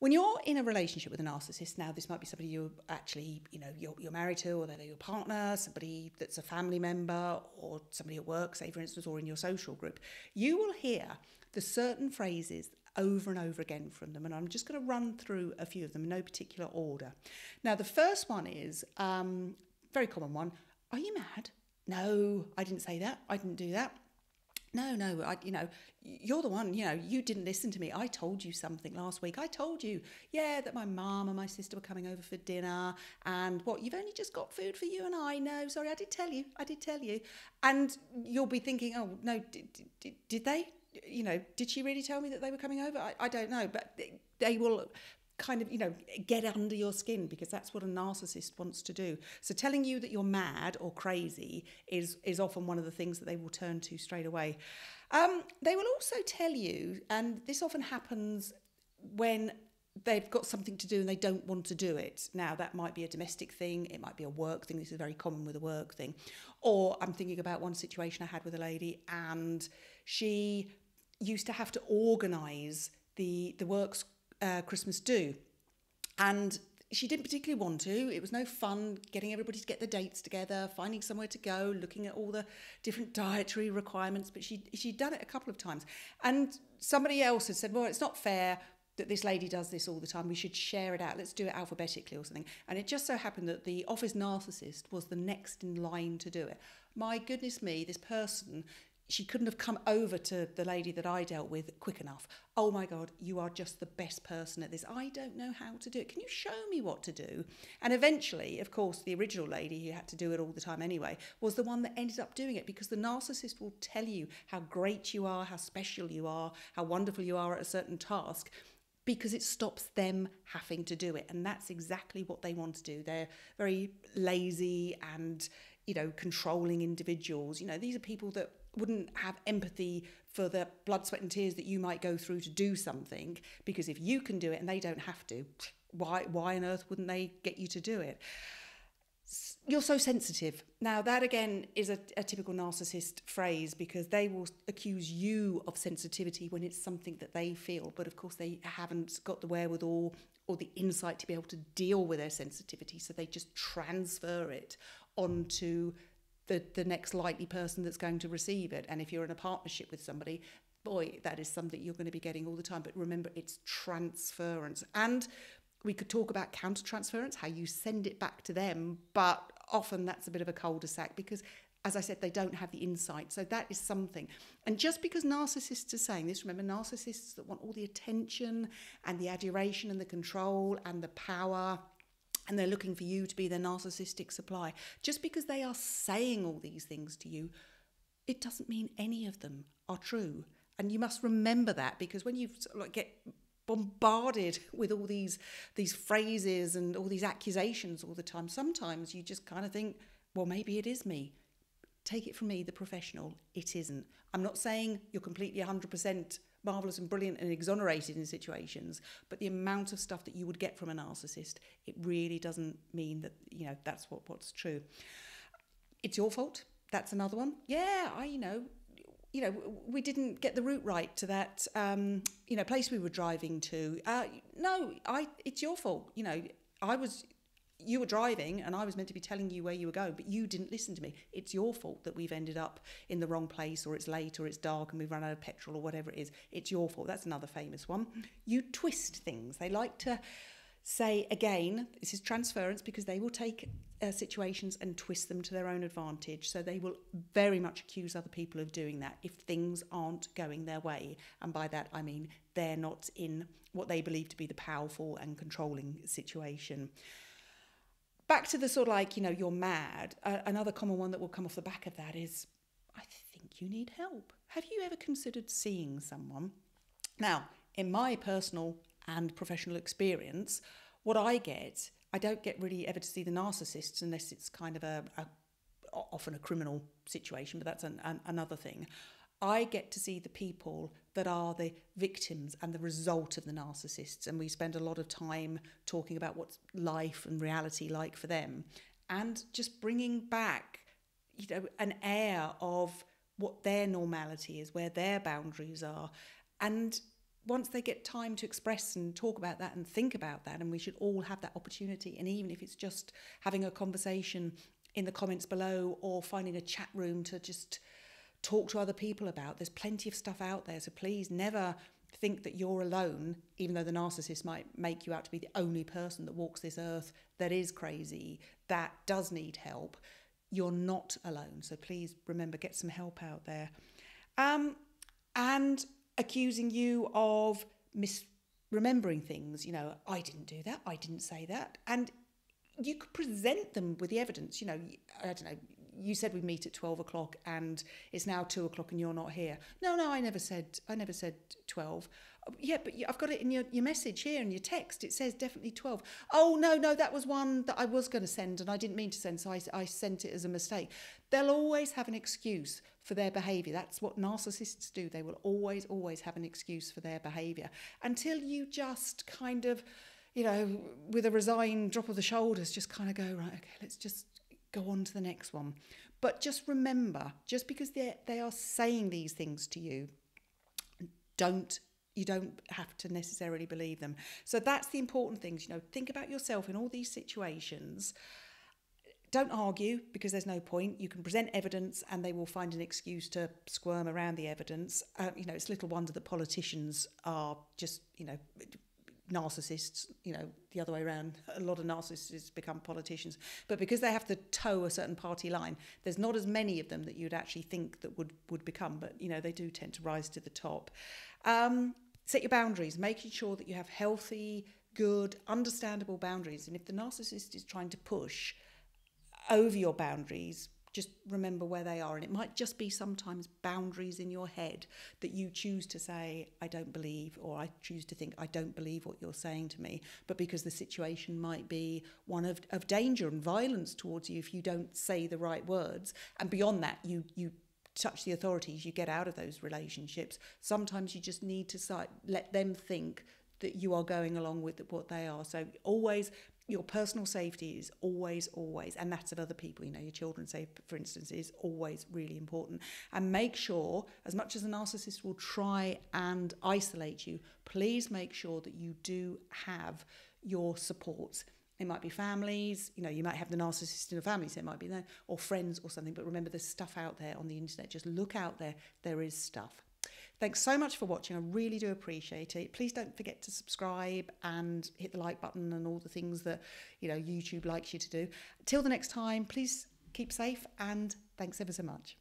When you're in a relationship with a narcissist, now this might be somebody you're actually, you're married to, or they're your partner, somebody that's a family member, or somebody at work, say for instance, or in your social group, you will hear the certain phrases over and over again from them. And I'm just going to run through a few of them in no particular order. Now, the first one is, very common one, are you mad? No, I didn't say that. I didn't do that. No, you're the one, you didn't listen to me. I told you something last week. I told you, that my mum and my sister were coming over for dinner, and you've only just got food for you and I. No, sorry, I did tell you. And you'll be thinking, oh, no, did they? Did she really tell me that they were coming over? I don't know, but they will kind of, get under your skin, because that's what a narcissist wants to do. So telling you that you're mad or crazy is often one of the things that they will turn to straight away. They will also tell you, and this often happens when they've got something to do and they don't want to do it. Now, that might be a domestic thing, it might be a work thing. This is very common with a work thing. Or I'm thinking about one situation I had with a lady, and she used to have to organise the work's Christmas do, and she didn't particularly want to. It was no fun getting everybody to get the dates together, finding somewhere to go, looking at all the different dietary requirements, but she'd done it a couple of times, and somebody else had said, well, it's not fair that this lady does this all the time, we should share it out, let's do it alphabetically or something. And it just so happened that the office narcissist was the next in line to do it. My goodness me, this person, she couldn't have come over to the lady that I dealt with quick enough. Oh my God, you are just the best person at this. I don't know how to do it. Can you show me what to do? And eventually, of course, the original lady who had to do it all the time anyway was the one that ended up doing it, because the narcissist will tell you how great you are, how special you are, how wonderful you are at a certain task, because it stops them having to do it. And that's exactly what they want to do. They're very lazy and, controlling individuals. These are people that wouldn't have empathy for the blood, sweat and tears that you might go through to do something, because if you can do it and they don't have to, why on earth wouldn't they get you to do it? You're so sensitive. Now, that again is a typical narcissist phrase, because they will accuse you of sensitivity when it's something that they feel, but of course they haven't got the wherewithal or the insight to be able to deal with their sensitivity, so they just transfer it onto the next likely person that's going to receive it. And if you're in a partnership with somebody, boy, that is something you're going to be getting all the time. But remember, it's transference. And we could talk about counter-transference, how you send it back to them, but often that's a bit of a cul-de-sac, because, as I said, they don't have the insight. So that is something. And just because narcissists are saying this, remember, narcissists that want all the attention and the adoration and the control and the power, and they're looking for you to be their narcissistic supply. Just because they are saying all these things to you, it doesn't mean any of them are true. And you must remember that, because when you get bombarded with all these phrases and all these accusations all the time, sometimes you just kind of think, well, maybe it is me. Take it from me, the professional, it isn't. I'm not saying you're completely 100% marvellous and brilliant and exonerated in situations, but the amount of stuff that you would get from a narcissist, it really doesn't mean that, that's what's true. It's your fault. That's another one. Yeah, we didn't get the route right to that, place we were driving to. It's your fault. You were driving and I was meant to be telling you where you were going, but you didn't listen to me. It's your fault that we've ended up in the wrong place, or it's late, or it's dark and we've run out of petrol, or whatever it is. It's your fault. That's another famous one. You twist things. They like to say, again, this is transference, because they will take situations and twist them to their own advantage. So they will very much accuse other people of doing that if things aren't going their way. And by that, I mean they're not in what they believe to be the powerful and controlling situation. Back to the sort of you're mad. Another common one that will come off the back of that is, I think you need help. Have you ever considered seeing someone? Now, in my personal and professional experience, what I don't get really ever to see the narcissists unless it's kind of often a criminal situation, but that's another thing. I get to see the people that are the victims and the result of the narcissists, and we spend a lot of time talking about what's life and reality like for them, and just bringing back, an air of what their normality is, where their boundaries are, and once they get time to express and talk about that and think about that, and we should all have that opportunity, and even if it's just having a conversation in the comments below or finding a chat room to just talk to other people about, there's plenty of stuff out there. So please never think that you're alone, even though the narcissist might make you out to be the only person that walks this earth that is crazy, that does need help. You're not alone. So please remember, get some help out there. And accusing you of misremembering things, I didn't do that, I didn't say that. And you could present them with the evidence. I don't know, you said we meet at 12 o'clock and it's now 2 o'clock and you're not here. No, I never said 12. Yeah, but I've got it in your message here, in your text. It says definitely 12. Oh, no, that was one that I was going to send and I didn't mean to send, so I sent it as a mistake. They'll always have an excuse for their behaviour. That's what narcissists do. They will always have an excuse for their behaviour until you just kind of, with a resigned drop of the shoulders, just kind of go, right, okay, let's just go on to the next one. But just remember, just because they are saying these things to you, you don't have to necessarily believe them. So that's the important things. Think about yourself in all these situations. Don't argue, because there's no point. You can present evidence and they will find an excuse to squirm around the evidence. It's little wonder that politicians are just, narcissists, the other way around. A lot of narcissists become politicians, but because they have to toe a certain party line, there's not as many of them that you'd actually think that would become, but they do tend to rise to the top. Set your boundaries, making sure that you have healthy, good, understandable boundaries. And if the narcissist is trying to push over your boundaries, just remember where they are. And it might just be sometimes boundaries in your head that you choose to say, I don't believe, or I choose to think, I don't believe what you're saying to me. But because the situation might be one of danger and violence towards you if you don't say the right words. And beyond that, you touch the authorities, you get out of those relationships. Sometimes you just need to let them think that you are going along with what they are. So always, your personal safety is always, and that's of other people, your children's safety, for instance, is always really important. And make sure, as much as a narcissist will try and isolate you, please make sure that you do have your supports. It might be families, you might have the narcissist in a family, so it might be there, or friends or something. But remember, there's stuff out there on the internet. Just look out there. There is stuff. Thanks so much for watching. I really do appreciate it. Please don't forget to subscribe and hit the like button and all the things that, YouTube likes you to do. Till the next time, please keep safe and thanks ever so much.